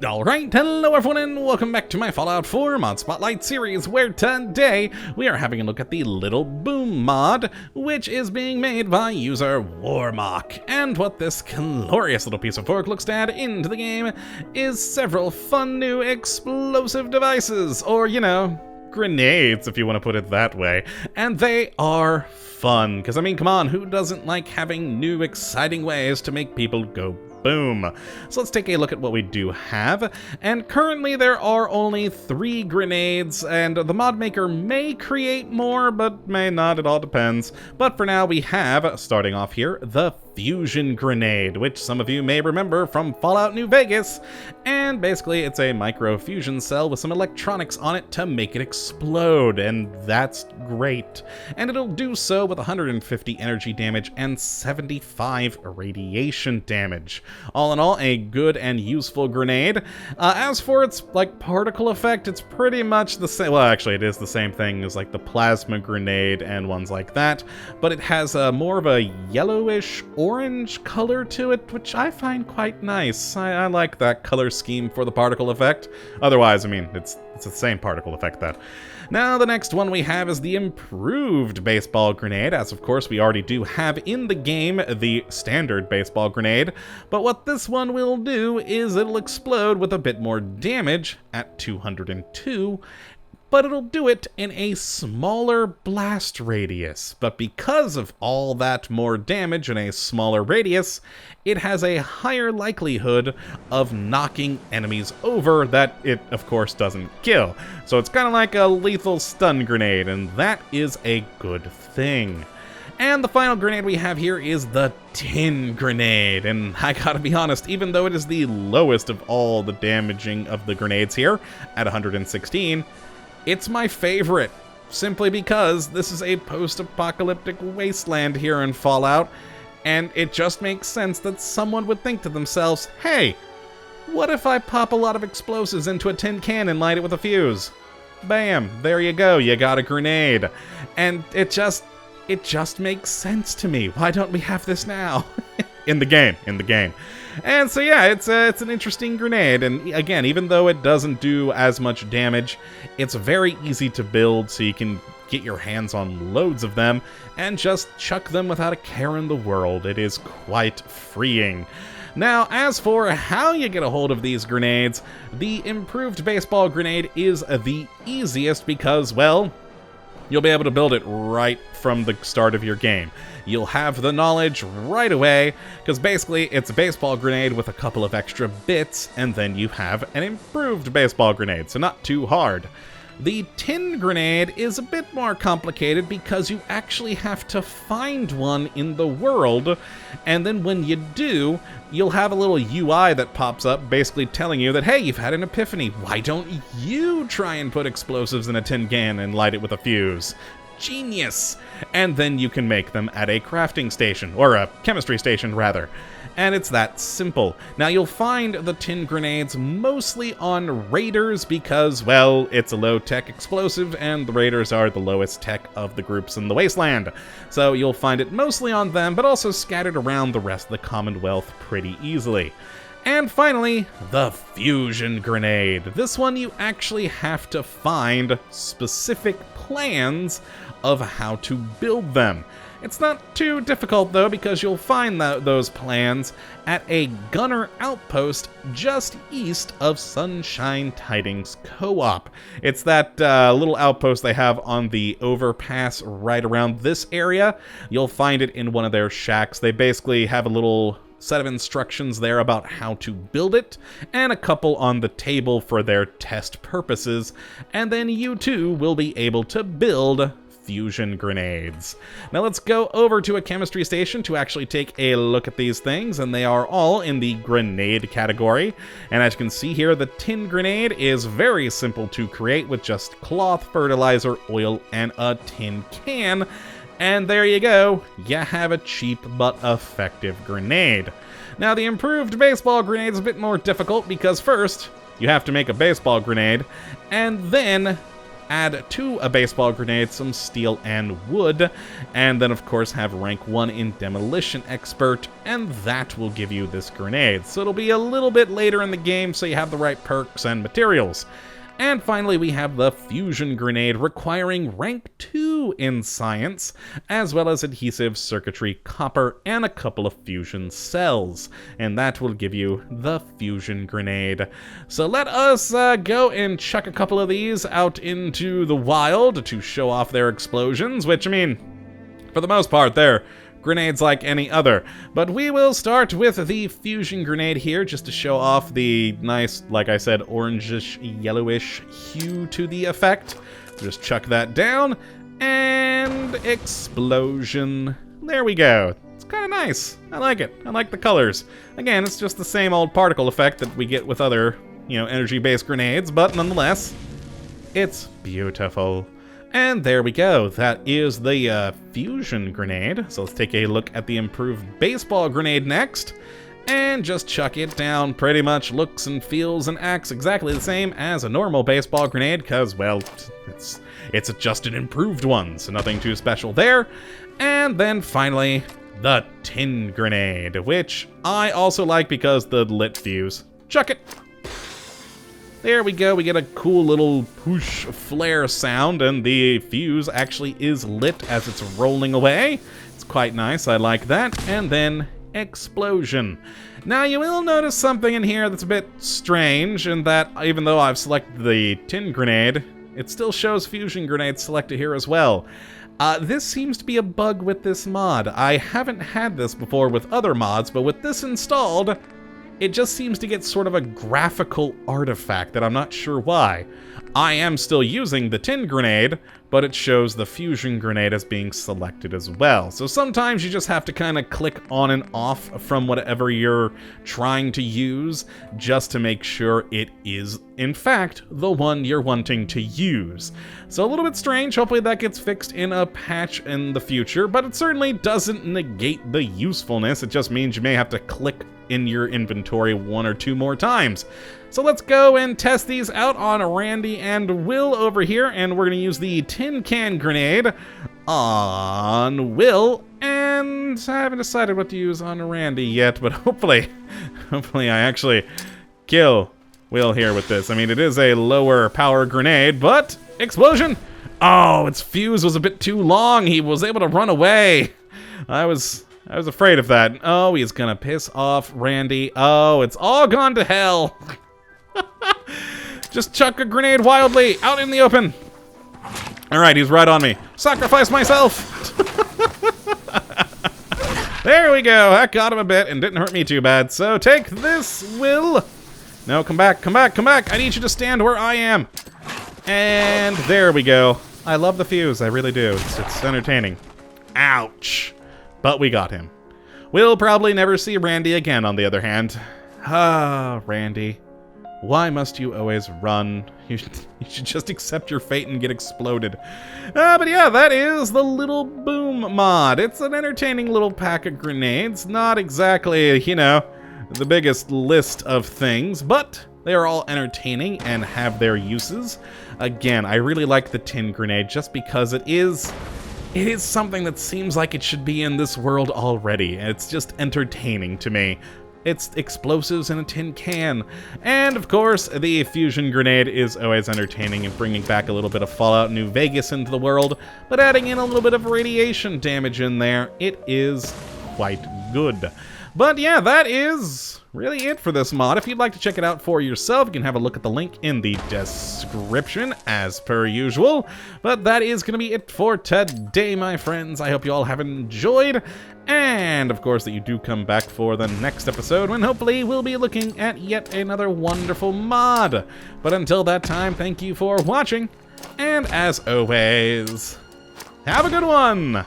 Alright, hello everyone and welcome back to my Fallout 4 Mod Spotlight series, where today we are having a look at the Little Boom mod, which is being made by user Warmock. And what this glorious little piece of work looks to add into the game is several fun new explosive devices, or you know, grenades if you want to put it that way. And they are fun, because I mean, come on, who doesn't like having new exciting ways to make people go boom? So let's take a look at what we do have, and currently there are only 3 grenades, and the mod maker may create more, but may not, it all depends. But for now we have, starting off here, the fusion grenade, which some of you may remember from Fallout New Vegas, and basically it's a micro fusion cell with some electronics on it to make it explode, and that's great. And it'll do so with 150 energy damage and 75 radiation damage. All in all, a good and useful grenade. As for its particle effect, it's pretty much the same. Well, actually, it is the same thing as like the plasma grenade and ones like that, but it has more of a yellowish orange color to it, which I find quite nice. I like that color scheme for the particle effect. Otherwise, I mean, it's the same particle effect that. Now, the next one we have is the improved baseball grenade, as of course we already do have in the game the standard baseball grenade, but what this one will do is it'll explode with a bit more damage at 202, but it'll do it in a smaller blast radius. But because of all that more damage in a smaller radius, it has a higher likelihood of knocking enemies over that it, of course, doesn't kill. So it's kind of like a lethal stun grenade, and that is a good thing. And the final grenade we have here is the tin grenade, and I gotta be honest, even though it is the lowest of all the damaging of the grenades here, at 116, it's my favorite, simply because this is a post-apocalyptic wasteland here in Fallout, and it just makes sense that someone would think to themselves, hey, what if I pop a lot of explosives into a tin can and light it with a fuse? Bam, there you go, you got a grenade. And it just makes sense to me. Why don't we have this now? in the game. And so yeah, it's an interesting grenade, and again, even though it doesn't do as much damage, it's very easy to build, so you can get your hands on loads of them and just chuck them without a care in the world. It is quite freeing. Now, as for how you get a hold of these grenades, the improved baseball grenade is the easiest because, well, you'll be able to build it right from the start of your game. You'll have the knowledge right away, because basically it's a baseball grenade with a couple of extra bits, and then you have an improved baseball grenade, so not too hard. The tin grenade is a bit more complicated because you actually have to find one in the world, and then when you do, you'll have a little UI that pops up basically telling you that, hey, you've had an epiphany. Why don't you try and put explosives in a tin can and light it with a fuse? Genius! And then you can make them at a crafting station, or a chemistry station rather. And it's that simple. Now you'll find the tin grenades mostly on raiders because, well, it's a low-tech explosive and the raiders are the lowest tech of the groups in the wasteland. So you'll find it mostly on them, but also scattered around the rest of the Commonwealth pretty easily. And finally, the fusion grenade. This one you actually have to find specific plans of how to build them. It's not too difficult though, because you'll find those plans at a gunner outpost just east of Sunshine Tidings Co-op. It's that little outpost they have on the overpass right around this area. You'll find it in one of their shacks. They basically have a little set of instructions there about how to build it, and a couple on the table for their test purposes, and then you too will be able to build fusion grenades. Now let's go over to a chemistry station to actually take a look at these things, and they are all in the grenade category. And as you can see here, the tin grenade is very simple to create with just cloth, fertilizer, oil, and a tin can. And there you go, you have a cheap but effective grenade. Now the improved baseball grenade is a bit more difficult because first, you have to make a baseball grenade, and then add to a baseball grenade some steel and wood, and then of course have rank 1 in Demolition Expert, and that will give you this grenade. So it'll be a little bit later in the game, so you have the right perks and materials. And finally, we have the Fusion Grenade, requiring rank 2 in Science, as well as Adhesive, Circuitry, Copper, and a couple of Fusion Cells. And that will give you the Fusion Grenade. So let us go and chuck a couple of these out into the wild to show off their explosions, which, I mean, for the most part, they're grenades like any other. But we will start with the Fusion Grenade here, just to show off the nice, like I said, orangish, yellowish hue to the effect. Just chuck that down, and explosion. There we go. It's kind of nice. I like it. I like the colors. Again, it's just the same old particle effect that we get with other, energy-based grenades, but nonetheless, it's beautiful. And there we go. That is the Fusion Grenade. So let's take a look at the improved Baseball Grenade next. And just chuck it down. Pretty much looks and feels and acts exactly the same as a normal Baseball Grenade, because, well, it's just an improved one, so nothing too special there. And then finally, the Tin Grenade, which I also like because the lit fuse. Chuck it! There we go, we get a cool little whoosh flare sound, and the fuse actually is lit as it's rolling away. It's quite nice, I like that. And then explosion. Now you will notice something in here that's a bit strange, in that even though I've selected the Tin Grenade, it still shows Fusion Grenade selected here as well. This seems to be a bug with this mod. I haven't had this before with other mods, but with this installed, it just seems to get sort of a graphical artifact that I'm not sure why. I am still using the Tin Grenade, but it shows the Fusion Grenade as being selected as well. So sometimes you just have to kind of click on and off from whatever you're trying to use just to make sure it is, in fact, the one you're wanting to use. So a little bit strange. Hopefully that gets fixed in a patch in the future, but it certainly doesn't negate the usefulness. It just means you may have to click in your inventory 1 or 2 more times. So let's go and test these out on Randy and Will over here, and we're going to use the Tin Can Grenade on Will, and I haven't decided what to use on Randy yet, but hopefully I actually kill Will here with this. I mean, it is a lower power grenade, but explosion! Oh, its fuse was a bit too long. He was able to run away. I was afraid of that. Oh, he's gonna piss off Randy. Oh, it's all gone to hell. Just chuck a grenade wildly out in the open. All right, he's right on me. Sacrifice myself. There we go. That got him a bit and didn't hurt me too bad. So take this, Will. No, come back, come back, come back. I need you to stand where I am. And there we go. I love the fuse. I really do. It's entertaining. Ouch. But we got him. We'll probably never see Randy again, on the other hand. Ah, Randy. Why must you always run? You should just accept your fate and get exploded. But yeah, that is the Little Boom mod. It's an entertaining little pack of grenades. Not exactly, the biggest list of things, but they are all entertaining and have their uses. Again, I really like the Tin Grenade just because it is something that seems like it should be in this world already. It's just entertaining to me. It's explosives in a tin can. And of course, the Fusion Grenade is always entertaining and bringing back a little bit of Fallout New Vegas into the world, but adding in a little bit of radiation damage in there, it is quite good. But yeah, that is really it for this mod. If you'd like to check it out for yourself, you can have a look at the link in the description, as per usual. But that is going to be it for today, my friends. I hope you all have enjoyed, and of course that you do come back for the next episode, when hopefully we'll be looking at yet another wonderful mod. But until that time, thank you for watching, and as always, have a good one!